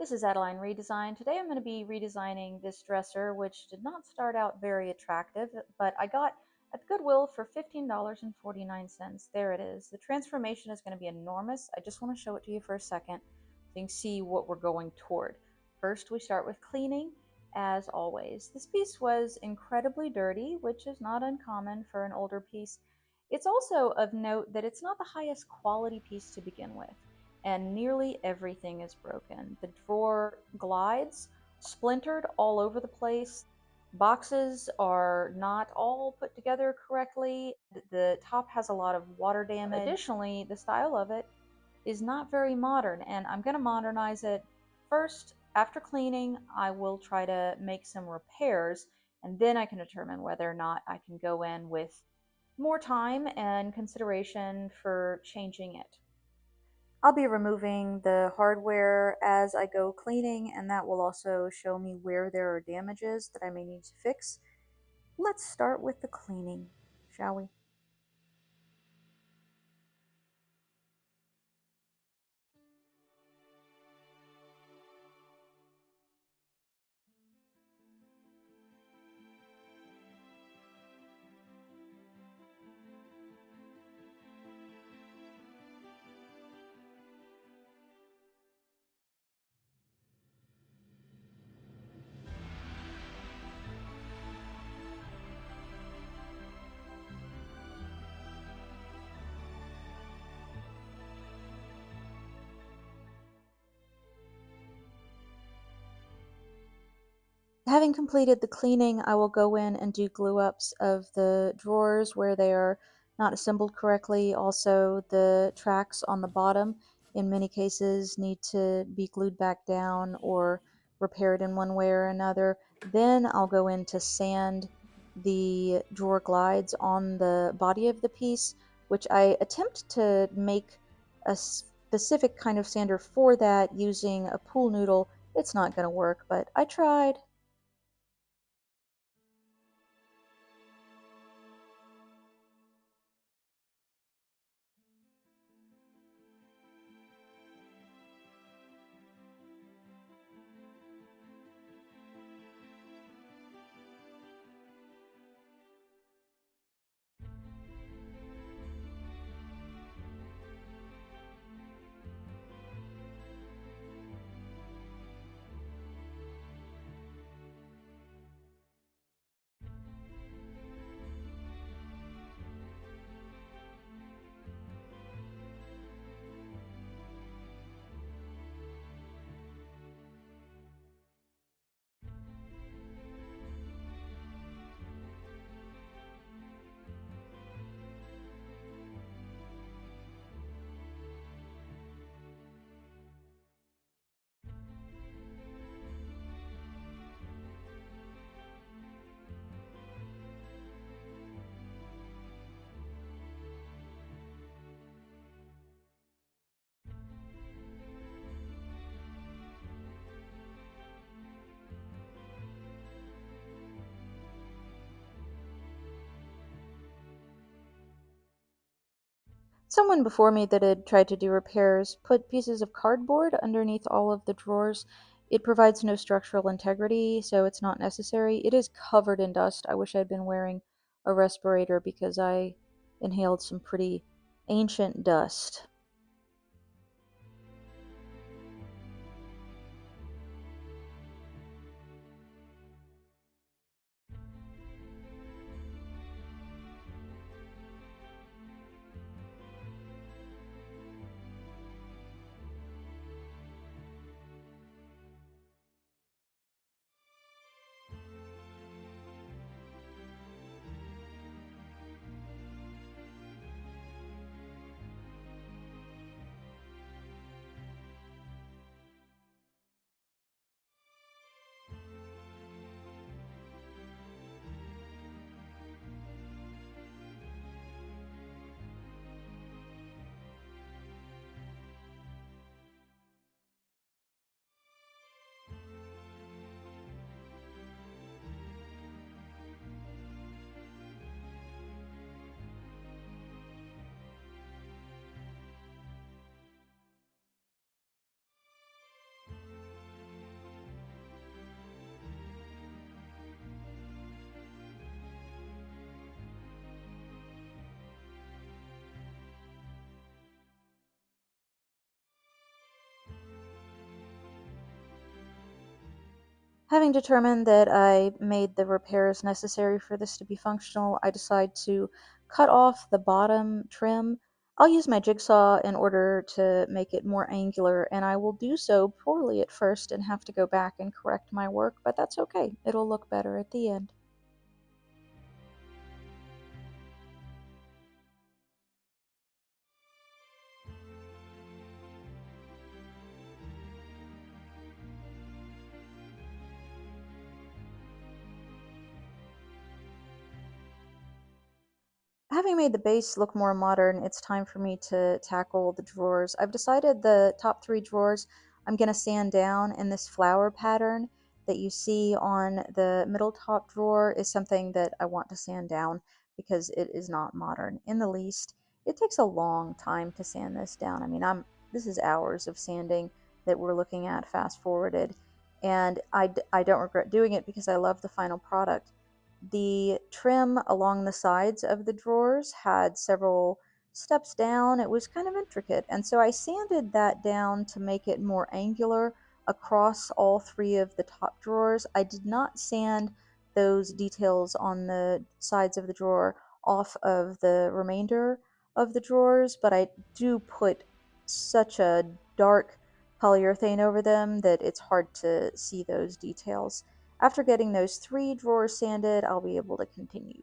This is Adeline Redesign. Today I'm going to be redesigning this dresser, which did not start out very attractive, but I got at Goodwill for $15.49. There it is. The transformation is going to be enormous. I just want to show it to you for a second so you can see what we're going toward. First, we start with cleaning, as always. This piece was incredibly dirty, which is not uncommon for an older piece. It's also of note that it's not the highest quality piece to begin with, and nearly everything is broken. The drawer glides, splintered all over the place. Boxes are not all put together correctly. The top has a lot of water damage. Additionally, the style of it is not very modern, and I'm going to modernize it. First, after cleaning, I will try to make some repairs, and then I can determine whether or not I can go in with more time and consideration for changing it. I'll be removing the hardware as I go cleaning, and that will also show me where there are damages that I may need to fix. Let's start with the cleaning, shall we? Having completed the cleaning, I will go in and do glue ups of the drawers where they are not assembled correctly. Also, the tracks on the bottom, in many cases, need to be glued back down or repaired in one way or another. Then I'll go in to sand the drawer glides on the body of the piece, which I attempt to make a specific kind of sander for that using a pool noodle. It's not going to work, but I tried. Someone before me that had tried to do repairs put pieces of cardboard underneath all of the drawers. It provides no structural integrity, so it's not necessary. It is covered in dust. I wish I'd been wearing a respirator because I inhaled some pretty ancient dust. Having determined that I made the repairs necessary for this to be functional, I decide to cut off the bottom trim. I'll use my jigsaw in order to make it more angular, and I will do so poorly at first and have to go back and correct my work, but that's okay. It'll look better at the end. Having made the base look more modern, it's time for me to tackle the drawers. I've decided the top three drawers I'm going to sand down, and this flower pattern that you see on the middle top drawer is something that I want to sand down because it is not modern in the least. It takes a long time to sand this down. I mean, this is hours of sanding that we're looking at fast forwarded, and I don't regret doing it because I love the final product. The trim along the sides of the drawers had several steps down. It was kind of intricate, and so I sanded that down to make it more angular across all three of the top drawers. I did not sand those details on the sides of the drawer off of the remainder of the drawers, but I do put such a dark polyurethane over them that it's hard to see those details. After getting those three drawers sanded, I'll be able to continue.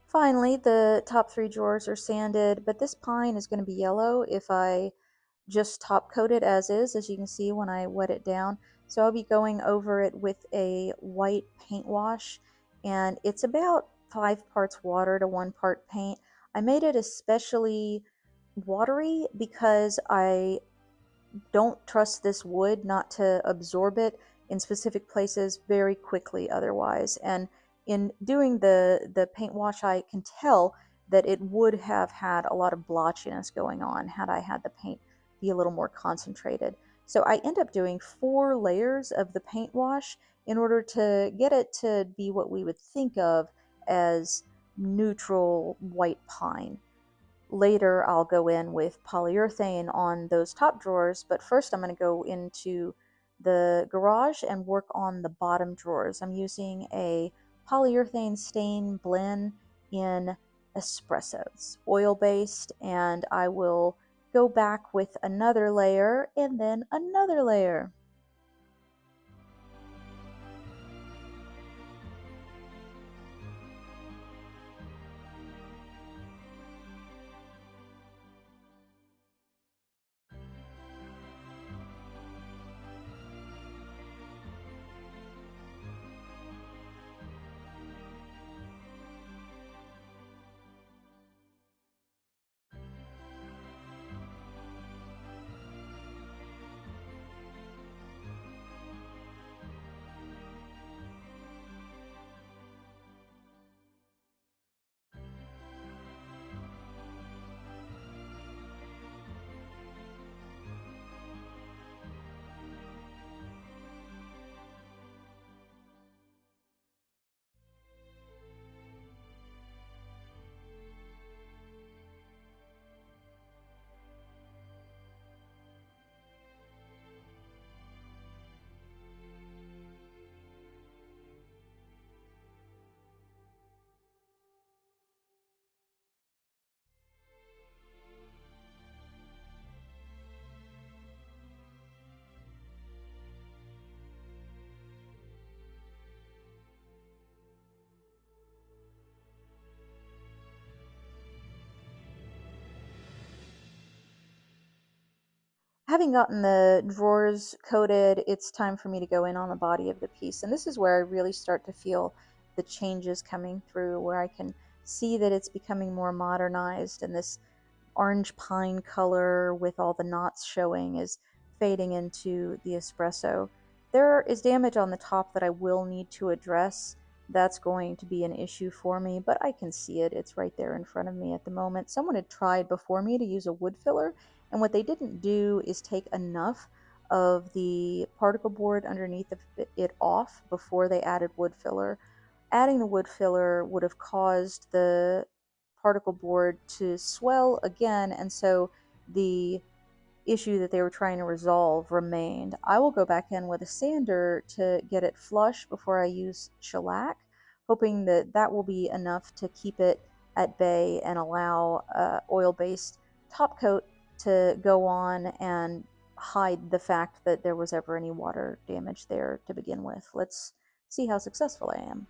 Finally, the top three drawers are sanded, but this pine is going to be yellow if I just top coat it as is, as you can see when I wet it down. So I'll be going over it with a white paint wash, and it's about 5 parts water to 1 part paint. I made it especially watery because I don't trust this wood not to absorb it in specific places very quickly otherwise. And in doing the paint wash, I can tell that it would have had a lot of blotchiness going on had I had the paint be a little more concentrated. So I end up doing 4 layers of the paint wash in order to get it to be what we would think of as neutral white pine. Later, I'll go in with polyurethane on those top drawers, but first I'm going to go into the garage and work on the bottom drawers. I'm using a polyurethane stain blend in espressos, oil-based, and I will go back with another layer and then another layer. Having gotten the drawers coated, it's time for me to go in on the body of the piece. And this is where I really start to feel the changes coming through, where I can see that it's becoming more modernized, and this orange pine color with all the knots showing is fading into the espresso. There is damage on the top that I will need to address. That's going to be an issue for me, but I can see it. It's right there in front of me at the moment. Someone had tried before me to use a wood filler, and what they didn't do is take enough of the particle board underneath it off before they added wood filler. Adding the wood filler would have caused the particle board to swell again, and so the issue that they were trying to resolve remained. I will go back in with a sander to get it flush before I use shellac, hoping that that will be enough to keep it at bay and allow oil-based top coat to go on and hide the fact that there was ever any water damage there to begin with. Let's see how successful I am.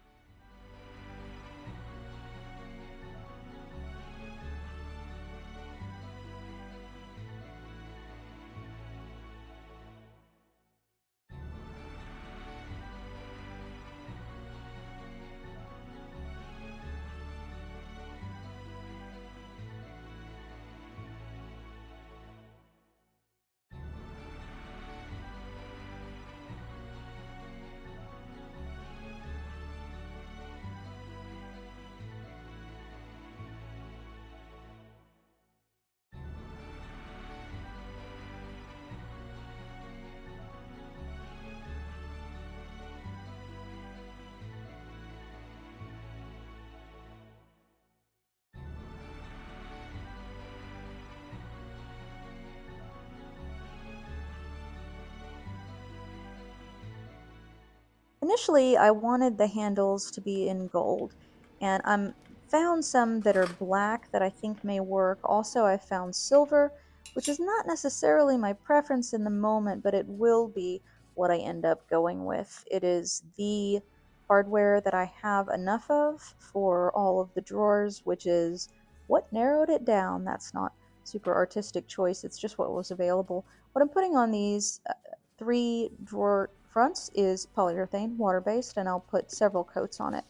Initially, I wanted the handles to be in gold, and I found some that are black that I think may work. Also, I found silver, which is not necessarily my preference in the moment, but it will be what I end up going with. It is the hardware that I have enough of for all of the drawers, which is what narrowed it down. That's not super artistic choice, it's just what was available. What I'm putting on these three drawer fronts is polyurethane, water-based, and I'll put several coats on it.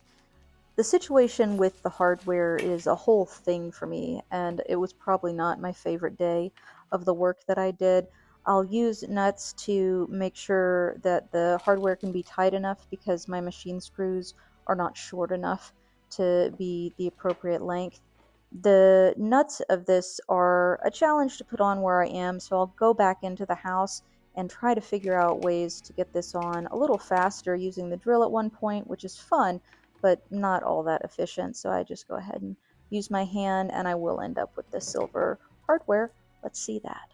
The situation with the hardware is a whole thing for me, and it was probably not my favorite day of the work that I did. I'll use nuts to make sure that the hardware can be tight enough because my machine screws are not short enough to be the appropriate length. The nuts of this are a challenge to put on where I am, so I'll go back into the house and try to figure out ways to get this on a little faster using the drill at one point, which is fun, but not all that efficient. So I just go ahead and use my hand, and I will end up with the silver hardware. Let's see that.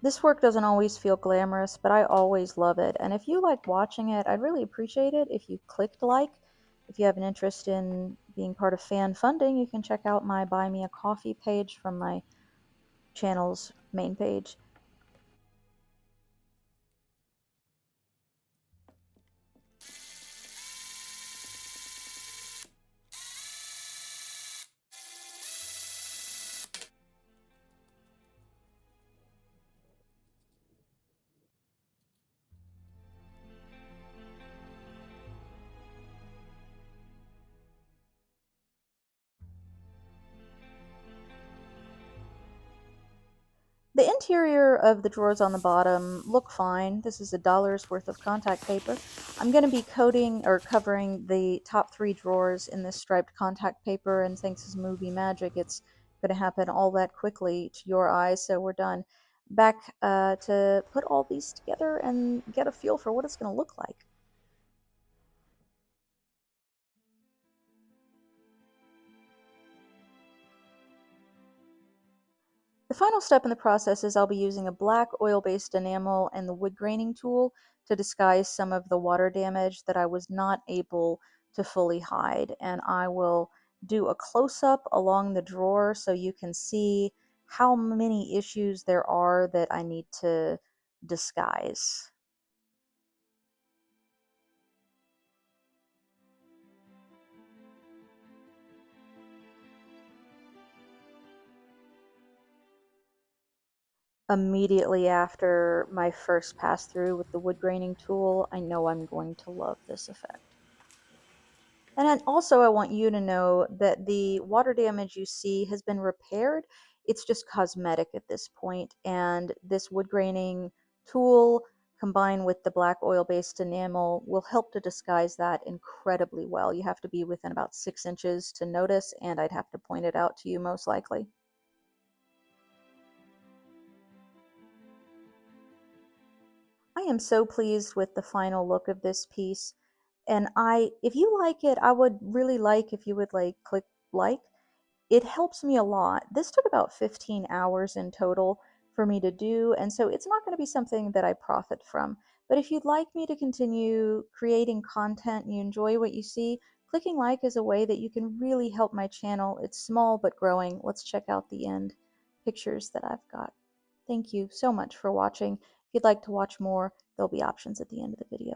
This work doesn't always feel glamorous, but I always love it. And if you like watching it, I'd really appreciate it if you clicked like. If you have an interest in being part of fan funding, you can check out my Buy Me a Coffee page from my channel's main page. The interior of the drawers on the bottom look fine. This is $1 worth of contact paper. I'm going to be coating or covering the top three drawers in this striped contact paper, and thanks to movie magic, it's going to happen all that quickly to your eyes, so we're done. Back to put all these together and get a feel for what it's going to look like. The final step in the process is I'll be using a black oil-based enamel and the wood graining tool to disguise some of the water damage that I was not able to fully hide, and I will do a close-up along the drawer so you can see how many issues there are that I need to disguise. Immediately after my first pass through with the wood graining tool, I know I'm going to love this effect. And then also I want you to know that the water damage you see has been repaired. It's just cosmetic at this point, and this wood graining tool combined with the black oil-based enamel will help to disguise that incredibly well. You have to be within about 6 inches to notice, and I'd have to point it out to you most likely. I am so pleased with the final look of this piece. And if you like it, I would really like if you would click like. It helps me a lot. This took about 15 hours in total for me to do, and so it's not going to be something that I profit from. But if you'd like me to continue creating content and you enjoy what you see, clicking like is a way that you can really help my channel. It's small but growing. Let's check out the end pictures that I've got. Thank you so much for watching. If you'd like to watch more, there'll be options at the end of the video.